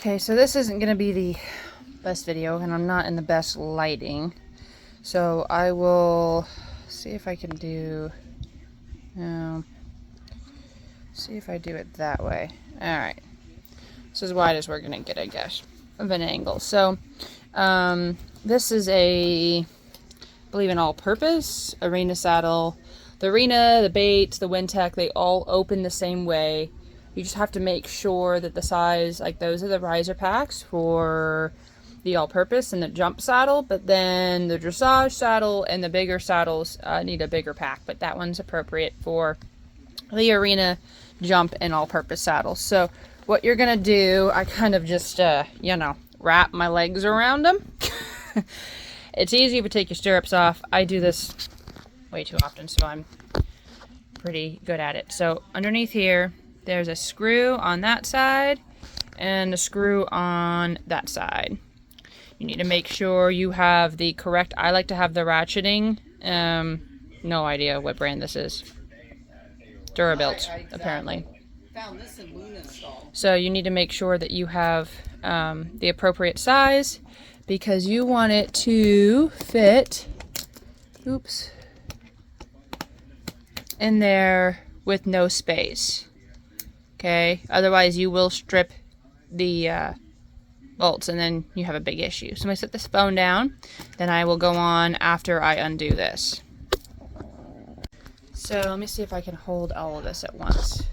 Okay, so this isn't going to be the best video, and I'm not in the best lighting. So I will see if I can do, see if I do it that way. Alright. It's as wide as we're going to get, I guess, of an angle. So, this is I believe an all-purpose Arena saddle. The Arena, the Bates, the Wintec, they all open the same way. You just have to make sure that the size, like those are the riser packs for the all-purpose and the jump saddle, but then the dressage saddle and the bigger saddles need a bigger pack, but that one's appropriate for the Arena, jump, and all-purpose saddles. So what you're gonna do, I kind of just, wrap my legs around them. It's easy if you take your stirrups off. I do this way too often, so I'm pretty good at it. So underneath here, there's a screw on that side and a screw on that side. You need to make sure you have the correct, I like to have the ratcheting, no idea what brand this is. Durabuilt, apparently. Found this in Luna's stall. So you need to make sure that you have the appropriate size, because you want it to fit, oops, in there with no space. Okay, otherwise you will strip the bolts and then you have a big issue. So I'm going to set this phone down, then I will go on after I undo this. So let me see if I can hold all of this at once.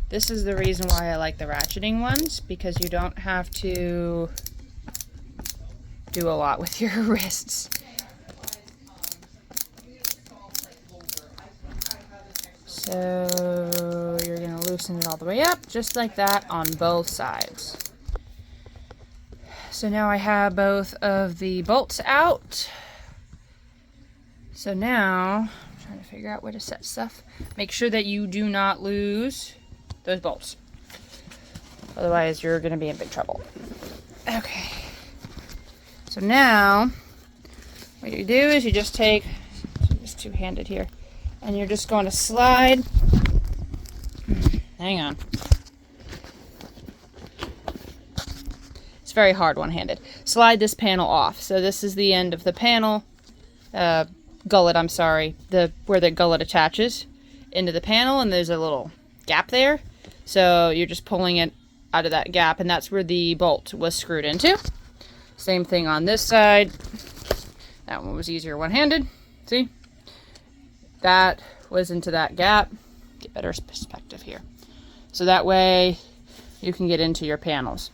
This is the reason why I like the ratcheting ones, because you don't have to do a lot with your wrists. So you're going to loosen it all the way up, just like that on both sides. So now I have both of the bolts out. So now, I'm trying to figure out where to set stuff. Make sure that you do not lose those bolts. Otherwise, you're going to be in big trouble. Okay. So now, what you do is you just take, it's two-handed here, and you're just going to slide, hang on. It's very hard one-handed. Slide this panel off. So this is the end of the panel, gullet, I'm sorry, where the gullet attaches into the panel, and there's a little gap there. So you're just pulling it out of that gap, and that's where the bolt was screwed into. Same thing on this side. That one was easier one-handed. See? That was into that gap. Get better perspective here. So that way you can get into your panels.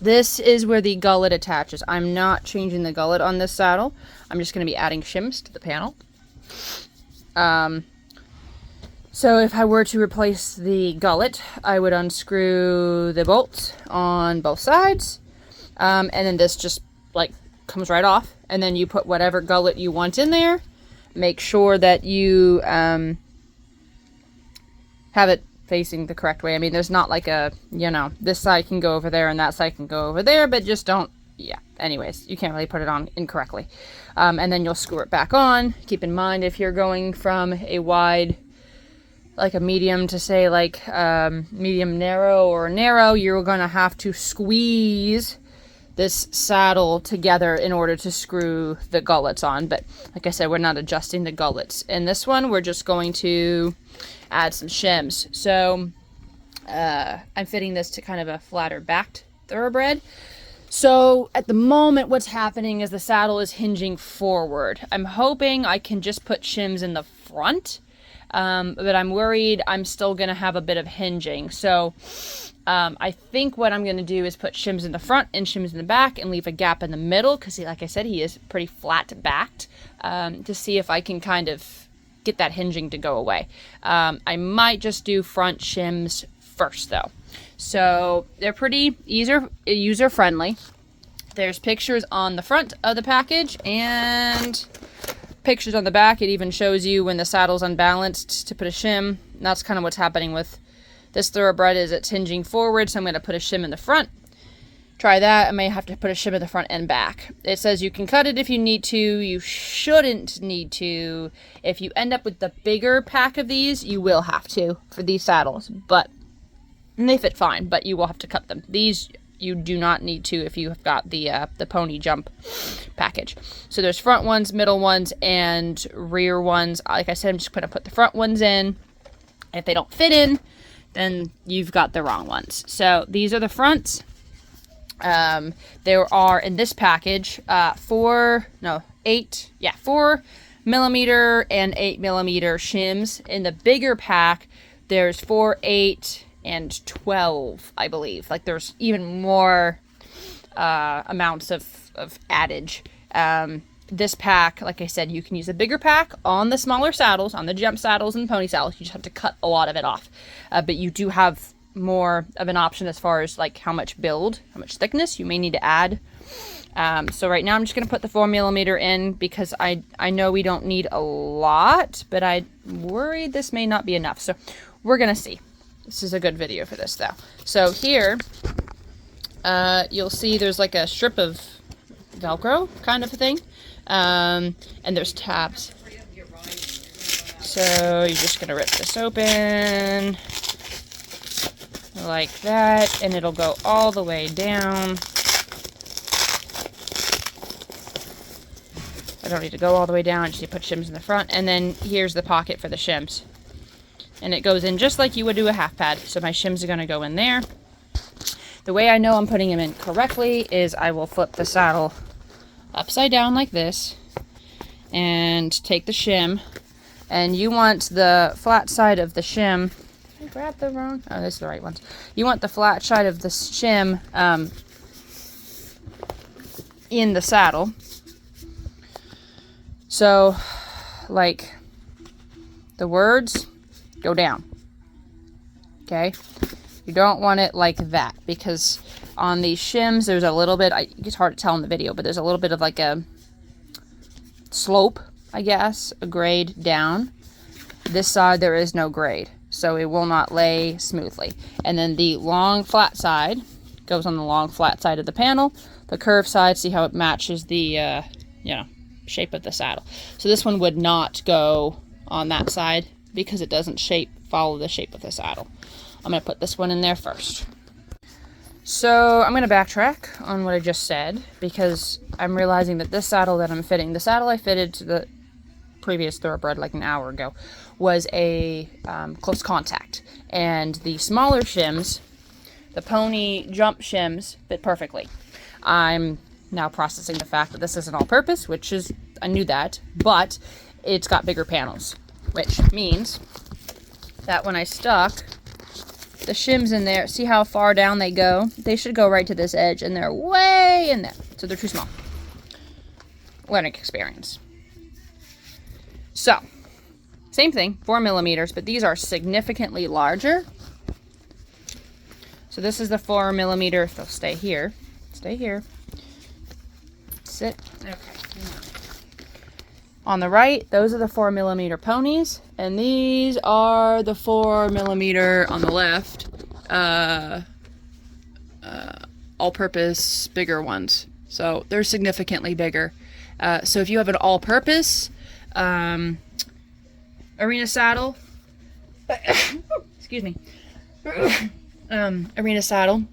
This is where the gullet attaches. I'm not changing the gullet on this saddle. I'm just going to be adding shims to the panel. So if I were to replace the gullet, I would unscrew the bolts on both sides. And then this just like comes right off, and then you put whatever gullet you want in there. Make sure that you have it facing the correct way. I mean, there's not like a, this side can go over there and that side can go over there, but just don't, anyways, you can't really put it on incorrectly. And then you'll screw it back on. Keep in mind, if you're going from a wide, like a medium to say like medium narrow or narrow, you're going to have to squeeze this saddle together in order to screw the gullets on. But like I said, we're not adjusting the gullets. In this one, we're just going to add some shims. So I'm fitting this to kind of a flatter backed thoroughbred. So at the moment, what's happening is the saddle is hinging forward. I'm hoping I can just put shims in the front, but I'm worried I'm still going to have a bit of hinging. So I think what I'm going to do is put shims in the front and shims in the back and leave a gap in the middle, because like I said, he is pretty flat backed, to see if I can kind of get that hinging to go away. I might just do front shims first though. So they're pretty user friendly. There's pictures on the front of the package and pictures on the back. It even shows you when the saddle's unbalanced to put a shim. And that's kind of what's happening with this thoroughbred, is it's hinging forward, so I'm going to put a shim in the front. Try that. I may have to put a shim in the front and back. It says you can cut it if you need to. You shouldn't need to. If you end up with the bigger pack of these, you will have to for these saddles. And they fit fine, but you will have to cut them. These You do not need to if you've got the pony jump package. So there's front ones, middle ones, and rear ones. Like I said, I'm just going to put the front ones in. If they don't fit in, then you've got the wrong ones. So these are the fronts. There are in this package 4 millimeter and 8 millimeter shims. In the bigger pack, there's 4, 8, and 12, I believe. Like there's even more amounts of adage. This pack, like I said, you can use a bigger pack on the smaller saddles, on the jump saddles and pony saddles. You just have to cut a lot of it off. But you do have more of an option as far as like how much build, how much thickness you may need to add. So right now I'm just going to put the 4 millimeter in because I know we don't need a lot, but I'm worried this may not be enough. So we're going to see. This is a good video for this though. So here, you'll see there's like a strip of Velcro kind of a thing. And there's tabs. So you're just going to rip this open like that, and it'll go all the way down. I don't need to go all the way down, I just need to put shims in the front. And then here's the pocket for the shims. And it goes in just like you would do a half pad. So my shims are going to go in there. The way I know I'm putting them in correctly is I will flip the saddle upside down like this and take the shim, and you want the flat side of the shim. Did I grab the wrong? Oh, this is the right ones. You want the flat side of the shim in the saddle. So like the words go down. Okay? You don't want it like that, because on these shims there's a little bit, it's hard to tell in the video, but there's a little bit of like a slope, I guess, a grade down. This side there is no grade, so it will not lay smoothly. And then the long flat side goes on the long flat side of the panel. The curved side, see how it matches the shape of the saddle. So this one would not go on that side because it doesn't follow the shape of the saddle. I'm going to put this one in there first. So I'm going to backtrack on what I just said, because I'm realizing that this saddle that I'm fitting, the saddle I fitted to the previous thoroughbred like an hour ago, was a close contact. And the smaller shims, the pony jump shims, fit perfectly. I'm now processing the fact that this isn't all-purpose, which is, I knew that, but it's got bigger panels, which means that when I stuck the shims in there, see how far down they go? They should go right to this edge, and they're way in there. So they're too small. Learning experience. So, same thing, 4 millimeters, but these are significantly larger. So this is the 4 millimeter. They'll stay here. Stay here. Sit. Okay. On the right, those are the 4 millimeter ponies, and these are the 4 millimeter on the left, all-purpose bigger ones. So they're significantly bigger. So if you have an all-purpose arena saddle, excuse me, arena saddle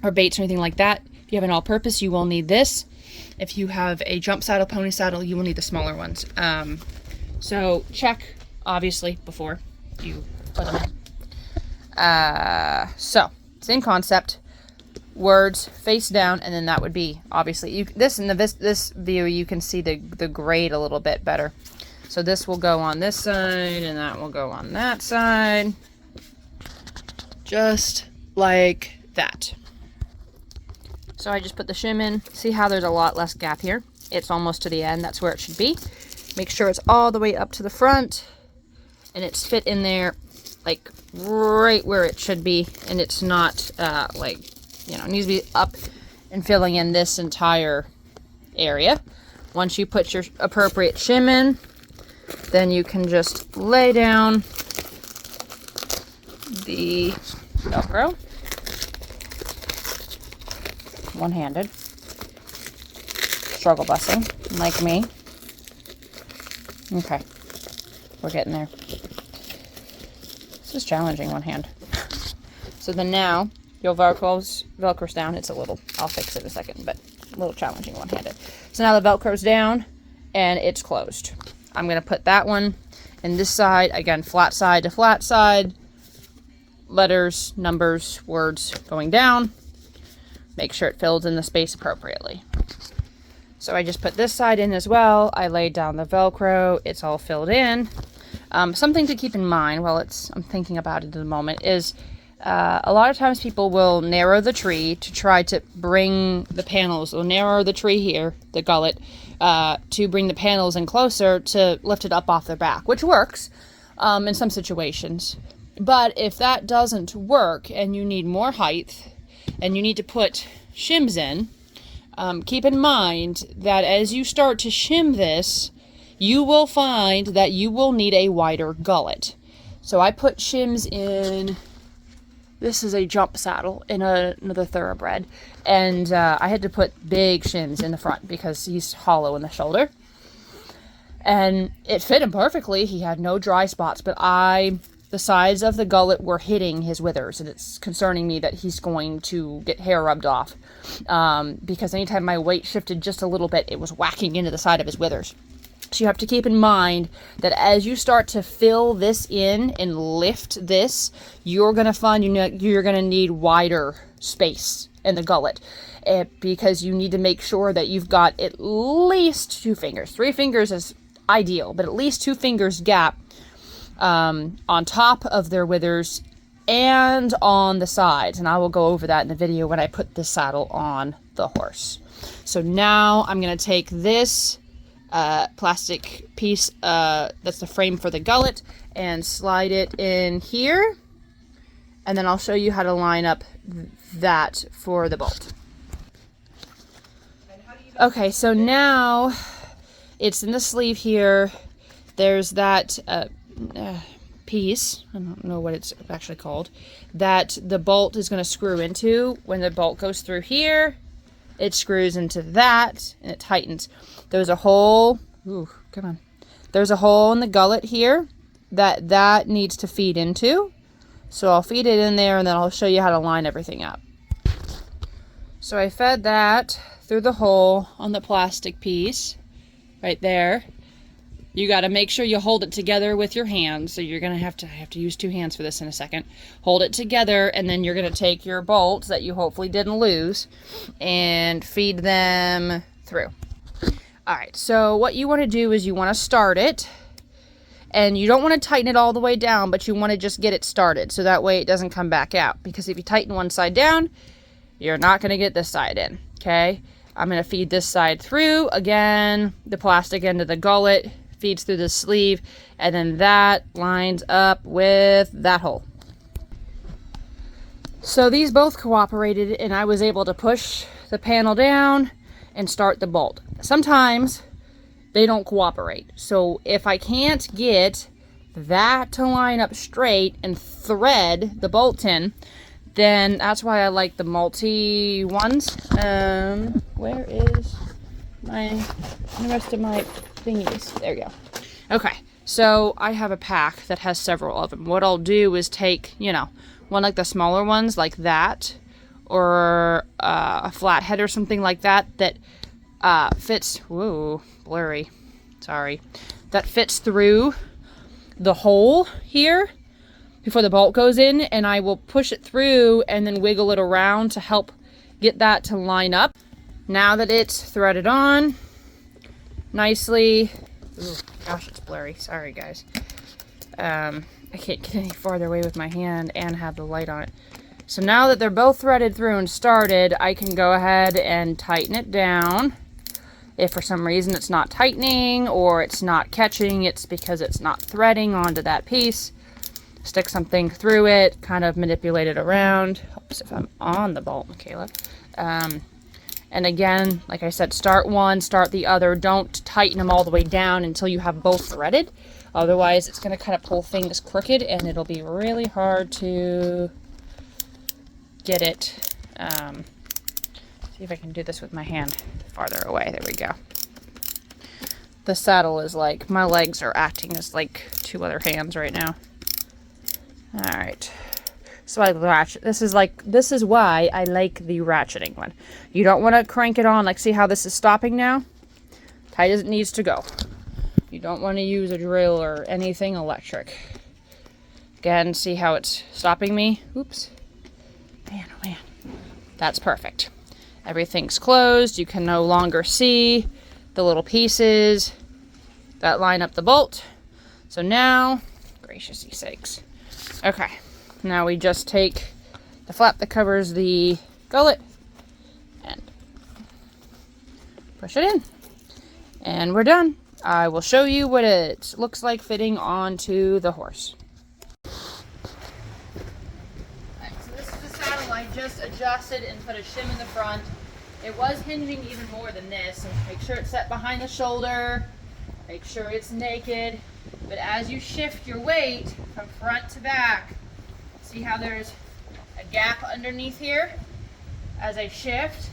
or Bates or anything like that, if you have an all-purpose, you will need this. If you have a jump saddle, pony saddle, you will need the smaller ones. So check, obviously, before you put them in. So, same concept. Words face down, and then that would be, obviously, this view, you can see the grade a little bit better. So this will go on this side, and that will go on that side. Just like that. So I just put the shim in. See how there's a lot less gap here? It's almost to the end. That's where it should be. Make sure it's all the way up to the front, and it's fit in there like right where it should be, and it's not it needs to be up and filling in this entire area. Once you put your appropriate shim in, then you can just lay down the Velcro. One-handed. Struggle bussing, like me. Okay. We're getting there. This is challenging, one hand. So then now, You'll Velcro's down. It's a little, I'll fix it in a second, but a little challenging one-handed. So now the Velcro's down and it's closed. I'm going to put that one in this side. Again, flat side to flat side. Letters, numbers, words going down. Make sure it fills in the space appropriately. So I just put this side in as well. I laid down the Velcro. It's all filled in. Something to keep in mind while I'm thinking about it at the moment is a lot of times people will narrow the tree to try to bring the panels. They'll narrow the tree here, the gullet, to bring the panels in closer to lift it up off their back, which works in some situations. But if that doesn't work and you need more height and you need to put shims in, keep in mind that as you start to shim this, you will find that you will need a wider gullet. So I put shims in. This is a jump saddle in another thoroughbred. And I had to put big shims in the front because he's hollow in the shoulder. And it fit him perfectly. He had no dry spots, but the sides of the gullet were hitting his withers. And it's concerning me that he's going to get hair rubbed off. Because anytime my weight shifted just a little bit, it was whacking into the side of his withers. So you have to keep in mind that as you start to fill this in and lift this, you're going to find you're going to need wider space in the gullet because you need to make sure that you've got at least 2 fingers. 3 fingers is ideal, but at least 2 fingers gap on top of their withers and on the sides. And I will go over that in the video when I put the saddle on the horse. So now I'm going to take this plastic piece that's the frame for the gullet and slide it in here, and then I'll show you how to line up that for the bolt. Okay, so now it's in the sleeve here. There's that piece, I don't know what it's actually called, that the bolt is going to screw into. When the bolt goes through here, it screws into that and it tightens. There's a hole, there's a hole in the gullet here that needs to feed into. So I'll feed it in there and then I'll show you how to line everything up. So I fed that through the hole on the plastic piece right there. You got to make sure you hold it together with your hands. So you're going to have to use 2 hands for this in a second. Hold it together, and then you're going to take your bolts that you hopefully didn't lose and feed them through. All right, so what you want to do is you want to start it, and you don't want to tighten it all the way down, but you want to just get it started so that way it doesn't come back out. Because if you tighten one side down, you're not going to get this side in, okay? I'm going to feed this side through. Again, the plastic end of the gullet feeds through the sleeve, and then that lines up with that hole. So these both cooperated, and I was able to push the panel down and start the bolt. Sometimes they don't cooperate. So if I can't get that to line up straight and thread the bolt in, then that's why I like the multi ones. Where is the rest of my thingies? There you go. Okay, so I have a pack that has several of them. What I'll do is take, one like the smaller ones like that, or a flathead or something like that fits, whoa, blurry, sorry, that fits through the hole here before the bolt goes in, and I will push it through and then wiggle it around to help get that to line up. Now that it's threaded on nicely, ooh, gosh, it's blurry, sorry guys. I can't get any farther away with my hand and have the light on it. So now that they're both threaded through and started, I can go ahead and tighten it down. If for some reason it's not tightening or it's not catching, it's because it's not threading onto that piece. Stick something through it, kind of manipulate it around. Oops, if I'm on the bolt, Michaela. And again, like I said, start one, start the other. Don't tighten them all the way down until you have both threaded. Otherwise, it's going to kind of pull things crooked, and it'll be really hard to get it. See if I can do this with my hand farther away. There we go. The saddle is like, my legs are acting as like 2 other hands right now. All right. So I ratchet. This is why I like the ratcheting one. You don't want to crank it on. Like, see how this is stopping now? Tight as it needs to go. You don't want to use a drill or anything electric. Again, see how it's stopping me? Oops. Man, oh man. That's perfect. Everything's closed. You can no longer see the little pieces that line up the bolt. So now, gracious sakes. Okay, now we just take the flap that covers the gullet and push it in. And we're done. I will show you what it looks like fitting onto the horse. So this is the saddle I just adjusted and put a shim in the front. It was hinging even more than this. So make sure it's set behind the shoulder. Make sure it's naked. But as you shift your weight from front to back, see how there's a gap underneath here? As I shift,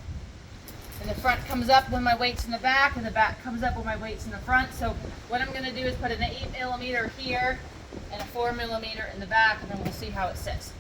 and the front comes up when my weight's in the back, and the back comes up when my weight's in the front. So what I'm going to do is put an 8mm here and a 4mm in the back, and then we'll see how it sits.